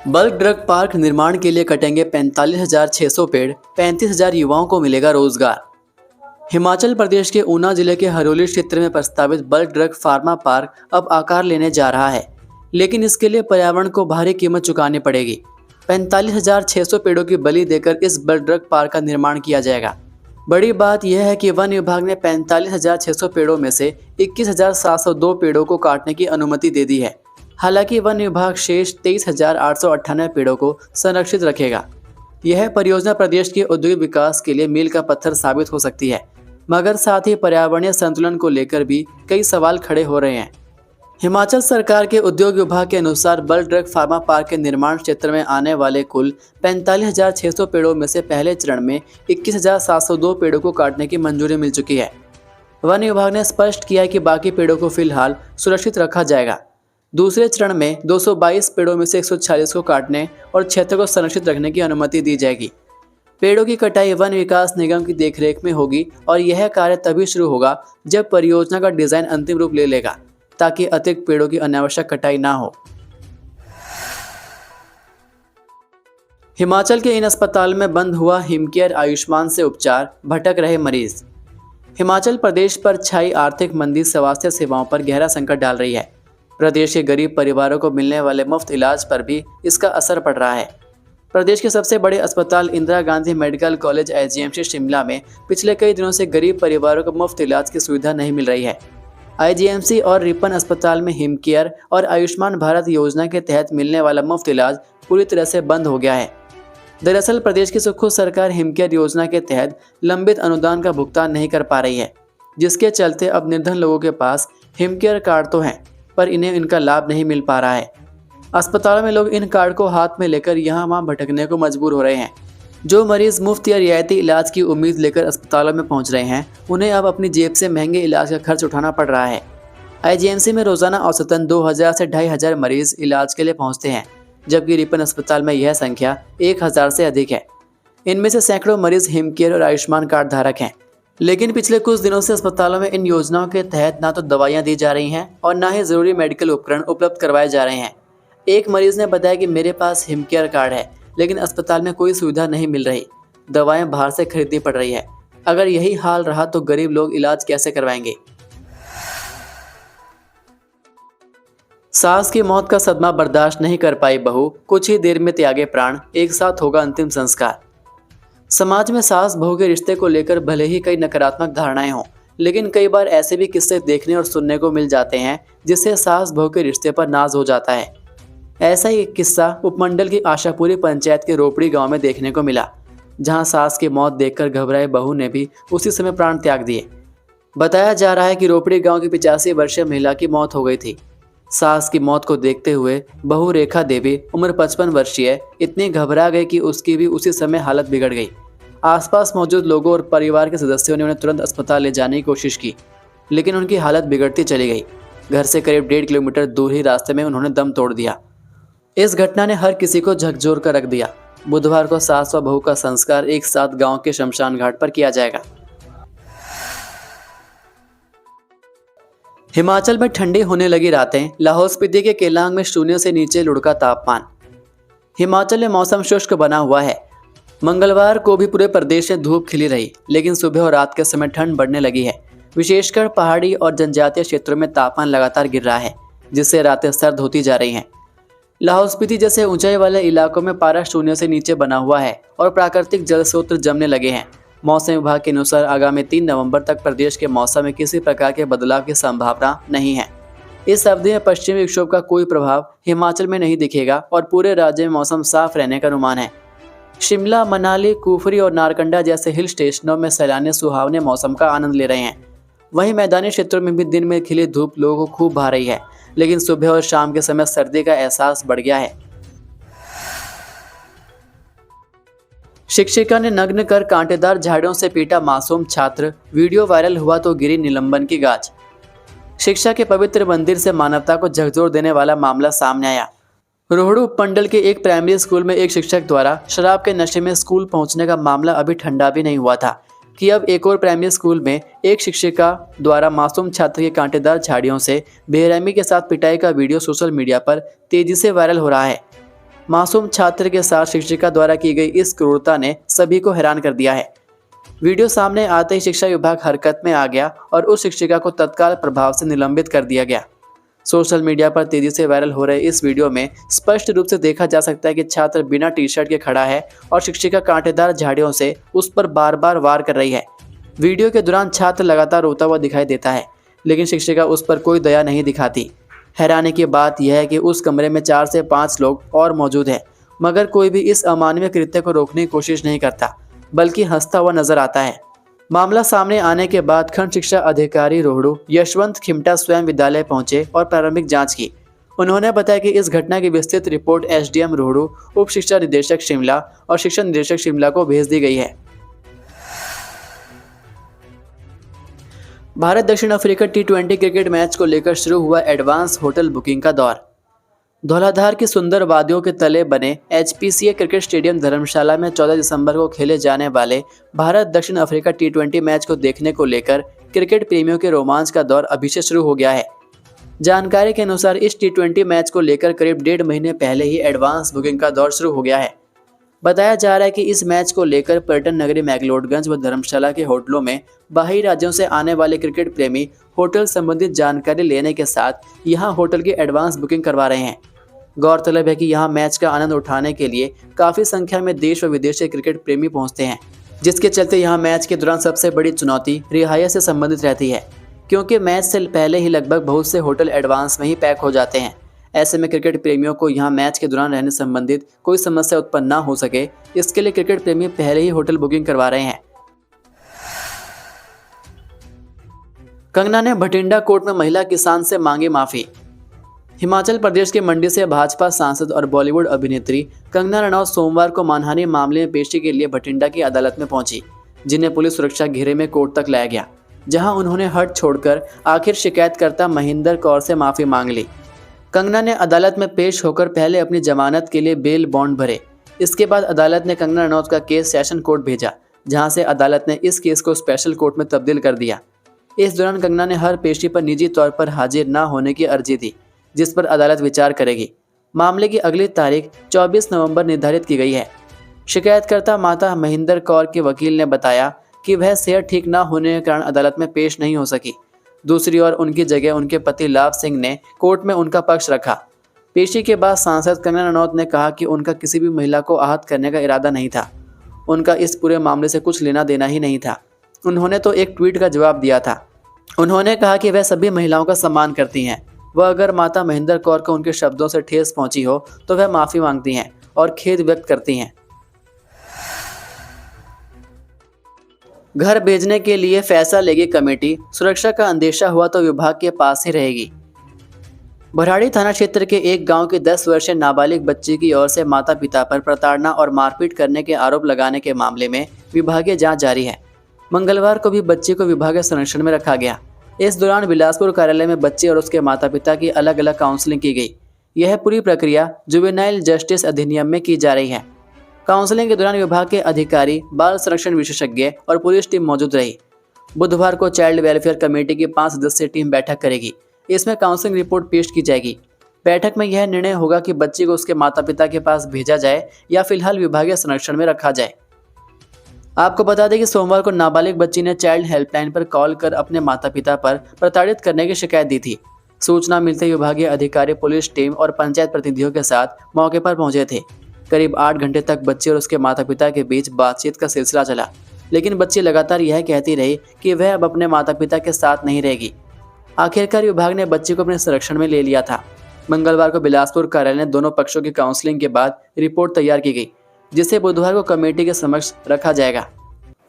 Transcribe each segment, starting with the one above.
Bulk drug park निर्माण के लिए कटेंगे 45,600 पेड़, 35,000 युवाओं को मिलेगा रोजगार। हिमाचल प्रदेश के ऊना जिले के हरोली क्षेत्र में प्रस्तावित बल्क ड्रग फार्मा पार्क अब आकार लेने जा रहा है, लेकिन इसके लिए पर्यावरण को भारी कीमत चुकानी पड़ेगी। 45,600 पेड़ों की बलि देकर इस बल्क ड्रग पार्क का निर्माण किया जाएगा। बड़ी बात यह है कि वन विभाग ने 45,600 पेड़ों में से 21,702 पेड़ों को काटने की अनुमति दे दी है। हालांकि वन विभाग शेष 23,898 पेड़ों को संरक्षित रखेगा। यह परियोजना प्रदेश के औद्योगिक विकास के लिए मील का पत्थर साबित हो सकती है, मगर साथ ही पर्यावरणीय संतुलन को लेकर भी कई सवाल खड़े हो रहे हैं। हिमाचल सरकार के उद्योग विभाग के अनुसार बल्क ड्रग फार्मा पार्क के निर्माण क्षेत्र में आने वाले कुल 45,600 पेड़ों में से पहले चरण में 21,702 पेड़ों को काटने की मंजूरी मिल चुकी है। वन विभाग ने स्पष्ट किया है कि बाकी पेड़ों को फिलहाल सुरक्षित रखा जाएगा। दूसरे चरण में 222 पेड़ों में से 146 को काटने और क्षेत्र को संरक्षित रखने की अनुमति दी जाएगी। पेड़ों की कटाई वन विकास निगम की देखरेख में होगी और यह कार्य तभी शुरू होगा जब परियोजना का डिजाइन अंतिम रूप ले लेगा, ताकि अतिरिक्त पेड़ों की अनावश्यक कटाई ना हो। हिमाचल के इन अस्पताल में बंद हुआ हिमकेयर आयुष्मान से उपचार, भटक रहे मरीज। हिमाचल प्रदेश पर छाई आर्थिक मंदी स्वास्थ्य सेवाओं पर गहरा संकट डाल रही है। प्रदेश के गरीब परिवारों को मिलने वाले मुफ्त इलाज पर भी इसका असर पड़ रहा है। प्रदेश के सबसे बड़े अस्पताल Indira Gandhi medical college IGMC Shimla में पिछले कई दिनों से गरीब परिवारों को मुफ्त इलाज की सुविधा नहीं मिल रही है। आईजीएमसी और रिपन अस्पताल में हिमकेयर और आयुष्मान भारत योजना के तहत मिलने वाला मुफ्त इलाज पूरी तरह से बंद हो गया है। दरअसल प्रदेश की सुखद सरकार हिमकेयर योजना के तहत लंबित अनुदान का भुगतान नहीं कर पा रही है, जिसके चलते अब निर्धन लोगों के पास हिमकेयर कार्ड तो हैं, पर इन्हें इनका लाभ नहीं मिल पा रहा है। अस्पतालों में लोग इन कार्ड को हाथ में लेकर यहाँ वहाँ भटकने को मजबूर हो रहे हैं। जो मरीज मुफ्त या रियायती इलाज की उम्मीद लेकर अस्पतालों में पहुँच रहे हैं, उन्हें अब अपनी जेब से महंगे इलाज का खर्च उठाना पड़ रहा है। आईजीएमसी में रोजाना औसतन 2,000 से 2,500 मरीज इलाज के लिए पहुँचते हैं, जबकि रिपन अस्पताल में यह संख्या 1,000 से अधिक है। इनमें से सैकड़ों मरीज हिमकेयर और आयुष्मान कार्ड धारक हैं। लेकिन पिछले कुछ दिनों से अस्पतालों में इन योजनाओं के तहत ना तो दवाइयां दी जा रही हैं और ना ही ज़रूरी मेडिकल उपकरण उपलब्ध करवाए जा रहे हैं। एक मरीज ने बताया कि मेरे पास हिमकेयर कार्ड है, लेकिन अस्पताल में कोई सुविधा नहीं मिल रही, दवाएं बाहर से खरीदनी पड़ रही है। अगर यही हाल रहा तो गरीब लोग इलाज कैसे करवाएंगे। सास की मौत का सदमा बर्दाश्त नहीं कर पाई बहू, कुछ ही देर में त्यागे प्राण, एक साथ होगा अंतिम संस्कार। समाज में सास बहू के रिश्ते को लेकर भले ही कई नकारात्मक धारणाएं हों, लेकिन कई बार ऐसे भी किस्से देखने और सुनने को मिल जाते हैं जिससे सास बहू के रिश्ते पर नाज हो जाता है। ऐसा ही एक किस्सा उपमंडल की आशापुरी पंचायत के रोपड़ी गांव में देखने को मिला, जहां सास की मौत देखकर घबराए बहू ने भी उसी समय प्राण त्याग दिए। बताया जा रहा है कि रोपड़ी गाँव की 85 वर्षीय महिला की मौत हो गई थी। सास की मौत को देखते हुए बहू रेखा देवी उम्र 55 वर्षीय इतनी घबरा गई कि उसकी भी उसी समय हालत बिगड़ गई। आसपास मौजूद लोगों और परिवार के सदस्यों ने उन्हें तुरंत अस्पताल ले जाने की कोशिश की, लेकिन उनकी हालत बिगड़ती चली गई। घर से करीब 1.5 किलोमीटर दूर ही रास्ते में उन्होंने दम तोड़ दिया। इस घटना ने हर किसी को झकझोर कर रख दिया। बुधवार को सास व बहू का संस्कार एक साथ गाँव के शमशान घाट पर किया जाएगा। हिमाचल में ठंडी होने लगी रातें, लाहौल स्पीति के केलांग में शून्य से नीचे लुढ़का तापमान। हिमाचल में मौसम शुष्क बना हुआ है। मंगलवार को भी पूरे प्रदेश में धूप खिली रही, लेकिन सुबह और रात के समय ठंड बढ़ने लगी है। विशेषकर पहाड़ी और जनजातीय क्षेत्रों में तापमान लगातार गिर रहा है, जिससे रातें सर्द होती जा रही हैं। लाहौल स्पीति जैसे ऊंचाई वाले इलाकों में पारा शून्य से नीचे बना हुआ है और प्राकृतिक जल स्रोत जमने लगे हैं। मौसम विभाग के अनुसार आगामी 3 नवंबर तक प्रदेश के मौसम में किसी प्रकार के बदलाव की संभावना नहीं है। इस अवधि में पश्चिमी विक्षोभ का कोई प्रभाव हिमाचल में नहीं दिखेगा और पूरे राज्य में मौसम साफ रहने का अनुमान है। शिमला, मनाली, कुफरी और नारकंडा जैसे हिल स्टेशनों में सैलानी सुहावने मौसम का आनंद ले रहे हैं। वहीं मैदानी क्षेत्रों में भी दिन में खिली धूप लोगों को खूब भा रही है, लेकिन सुबह और शाम के समय सर्दी का एहसास बढ़ गया है। शिक्षिका ने नग्न कर कांटेदार झाड़ियों से पीटा मासूम छात्र, वीडियो वायरल हुआ तो गिरी निलंबन की गाज। शिक्षा के पवित्र मंदिर से मानवता को झकझोर देने वाला मामला सामने आया। रोहड़ू उपमंडल के एक प्राइमरी स्कूल में एक शिक्षक द्वारा शराब के नशे में स्कूल पहुंचने का मामला अभी ठंडा भी नहीं हुआ था कि अब एक और प्राइमरी स्कूल में एक शिक्षिका द्वारा मासूम छात्र के कांटेदार झाड़ियों से बेरहमी के साथ पिटाई का वीडियो सोशल मीडिया पर तेजी से वायरल हो रहा है। मासूम छात्र के साथ शिक्षिका द्वारा की गई इस क्रूरता ने सभी को हैरान कर दिया है। वीडियो सामने आते ही शिक्षा विभाग हरकत में आ गया और उस शिक्षिका को तत्काल प्रभाव से निलंबित कर दिया गया। सोशल मीडिया पर तेजी से वायरल हो रहे इस वीडियो में स्पष्ट रूप से देखा जा सकता है कि छात्र बिना टी शर्ट के खड़ा है और शिक्षिका कांटेदार झाड़ियों से उस पर बार बार वार कर रही है। वीडियो के दौरान छात्र लगातार रोता हुआ दिखाई देता है, लेकिन शिक्षिका उस पर कोई दया नहीं दिखाती। हैरानी की बात यह है कि उस कमरे में 4 से 5 लोग और मौजूद हैं, मगर कोई भी इस अमानवीय कृत्य को रोकने की कोशिश नहीं करता, बल्कि हंसता हुआ नजर आता है। मामला सामने आने के बाद खंड शिक्षा अधिकारी रोहड़ू यशवंत खिमटा स्वयं विद्यालय पहुंचे और प्रारंभिक जांच की। उन्होंने बताया कि इस घटना की विस्तृत रिपोर्ट एसडीएम रोहड़ू, उप शिक्षा निदेशक शिमला और शिक्षा निदेशक शिमला को भेज दी गई है। भारत दक्षिण अफ्रीका T20 क्रिकेट मैच को लेकर शुरू हुआ एडवांस होटल बुकिंग का दौर। धौलाधार की सुंदर वादियों के तले बने HPCA क्रिकेट स्टेडियम धर्मशाला में 14 दिसंबर को खेले जाने वाले भारत दक्षिण अफ्रीका T20 मैच को देखने को लेकर क्रिकेट प्रेमियों के रोमांच का दौर अभी से शुरू हो गया है। जानकारी के अनुसार इस T20 मैच को लेकर करीब 1.5 महीने पहले ही एडवांस बुकिंग का दौर शुरू हो गया है। बताया जा रहा है कि इस मैच को लेकर पर्यटन नगरी मैक्लोडगंज व धर्मशाला के होटलों में बाहरी राज्यों से आने वाले क्रिकेट प्रेमी होटल संबंधित जानकारी लेने के साथ यहां होटल की एडवांस बुकिंग करवा रहे हैं। गौरतलब है कि यहां मैच का आनंद उठाने के लिए काफ़ी संख्या में देश व विदेश से क्रिकेट प्रेमी पहुंचते हैं, जिसके चलते यहां मैच के दौरान सबसे बड़ी चुनौती रिहायश से संबंधित रहती है, क्योंकि मैच से पहले ही लगभग बहुत से होटल एडवांस में ही पैक हो जाते हैं। ऐसे में क्रिकेट प्रेमियों को यहां मैच के दौरान रहने संबंधित कोई समस्या उत्पन्न ना हो सके, इसके लिए क्रिकेट प्रेमी पहले ही होटल बुकिंग करवा रहे हैं। कंगना ने भटिंडा कोर्ट में महिला किसान से मांगी माफी। हिमाचल प्रदेश के मंडी से भाजपा सांसद और बॉलीवुड अभिनेत्री कंगना रनौत सोमवार को मानहानि मामले में पेशी के लिए भटिंडा की अदालत में पहुंची, जिन्हें पुलिस सुरक्षा घेरे में कोर्ट तक लाया गया, जहां उन्होंने हट छोड़कर आखिर शिकायतकर्ता महेंद्र कौर से माफी मांग ली। कंगना ने अदालत में पेश होकर पहले अपनी जमानत के लिए बेल बॉन्ड भरे। इसके बाद अदालत ने कंगना रनौत का केस सेशन कोर्ट भेजा, जहां से अदालत ने इस केस को स्पेशल कोर्ट में तब्दील कर दिया। इस दौरान कंगना ने हर पेशी पर निजी तौर पर हाजिर न होने की अर्जी दी, जिस पर अदालत विचार करेगी। मामले की अगली तारीख 24 नवंबर निर्धारित की गई है। शिकायतकर्ता माता महेंद्र कौर के वकील ने बताया कि वह सेहत ठीक न होने के कारण अदालत में पेश नहीं हो सकी। दूसरी ओर उनकी जगह उनके पति लाभ सिंह ने कोर्ट में उनका पक्ष रखा। पेशी के बाद सांसद कंगना रनौत ने कहा कि उनका किसी भी महिला को आहत करने का इरादा नहीं था। उनका इस पूरे मामले से कुछ लेना देना ही नहीं था। उन्होंने तो एक ट्वीट का जवाब दिया था। उन्होंने कहा कि वह सभी महिलाओं का सम्मान करती हैं। वह अगर माता महेंद्र कौर को उनके शब्दों से ठेस पहुंची हो तो वह माफ़ी मांगती हैं और खेद व्यक्त करती हैं। घर भेजने के लिए फैसला लेगी कमेटी, सुरक्षा का अंदेशा हुआ तो विभाग के पास ही रहेगी। भराड़ी थाना क्षेत्र के एक गांव के 10 वर्षीय नाबालिग बच्ची की ओर से माता पिता पर प्रताड़ना और मारपीट करने के आरोप लगाने के मामले में विभागीय जांच जारी है। मंगलवार को भी बच्ची को विभागीय संरक्षण में रखा गया। इस दौरान बिलासपुर कार्यालय में बच्चे और उसके माता पिता की अलग अलग काउंसलिंग की गई। यह पूरी प्रक्रिया जुवेनाइल जस्टिस अधिनियम में की जा रही है। काउंसलिंग के दौरान विभाग के अधिकारी, बाल संरक्षण विशेषज्ञ और पुलिस टीम मौजूद रही। बुधवार को चाइल्ड वेलफेयर कमेटी की 5 सदस्यीय टीम बैठक करेगी। इसमें काउंसलिंग रिपोर्ट पेश की जाएगी। बैठक में यह निर्णय होगा कि बच्ची को उसके माता पिता के पास भेजा जाए या फिलहाल विभागीय संरक्षण में रखा जाए। आपको बता दें कि सोमवार को नाबालिग बच्ची ने चाइल्ड हेल्पलाइन पर कॉल कर अपने माता पिता पर प्रताड़ित करने की शिकायत दी थी। सूचना मिलते ही विभागीय अधिकारी, पुलिस टीम और पंचायत प्रतिनिधियों के साथ मौके पर पहुंचे थे। करीब 8 घंटे तक बच्चे और उसके माता पिता के बीच बातचीत का सिलसिला चला, लेकिन बच्ची लगातार यह कहती रही कि वह अब अपने माता पिता के साथ नहीं रहेगी। आखिरकार विभाग ने बच्ची को अपने संरक्षण में ले लिया था। मंगलवार को बिलासपुर कार्यालय में दोनों पक्षों की काउंसलिंग के बाद रिपोर्ट तैयार की गई, जिसे बुधवार को कमेटी के समक्ष रखा जाएगा।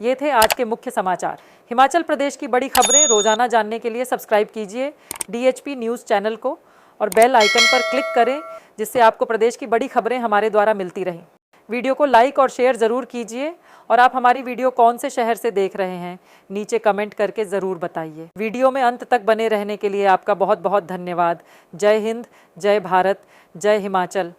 ये थे आज के मुख्य समाचार। हिमाचल प्रदेश की बड़ी खबरें रोजाना जानने के लिए सब्सक्राइब कीजिए DHP न्यूज़ चैनल को और बेल आइकन पर क्लिक करें, जिससे आपको प्रदेश की बड़ी खबरें हमारे द्वारा मिलती रहें। वीडियो को लाइक और शेयर ज़रूर कीजिए और आप हमारी वीडियो कौन से शहर से देख रहे हैं नीचे कमेंट करके ज़रूर बताइए। वीडियो में अंत तक बने रहने के लिए आपका बहुत बहुत धन्यवाद। जय हिंद, जय भारत, जय हिमाचल।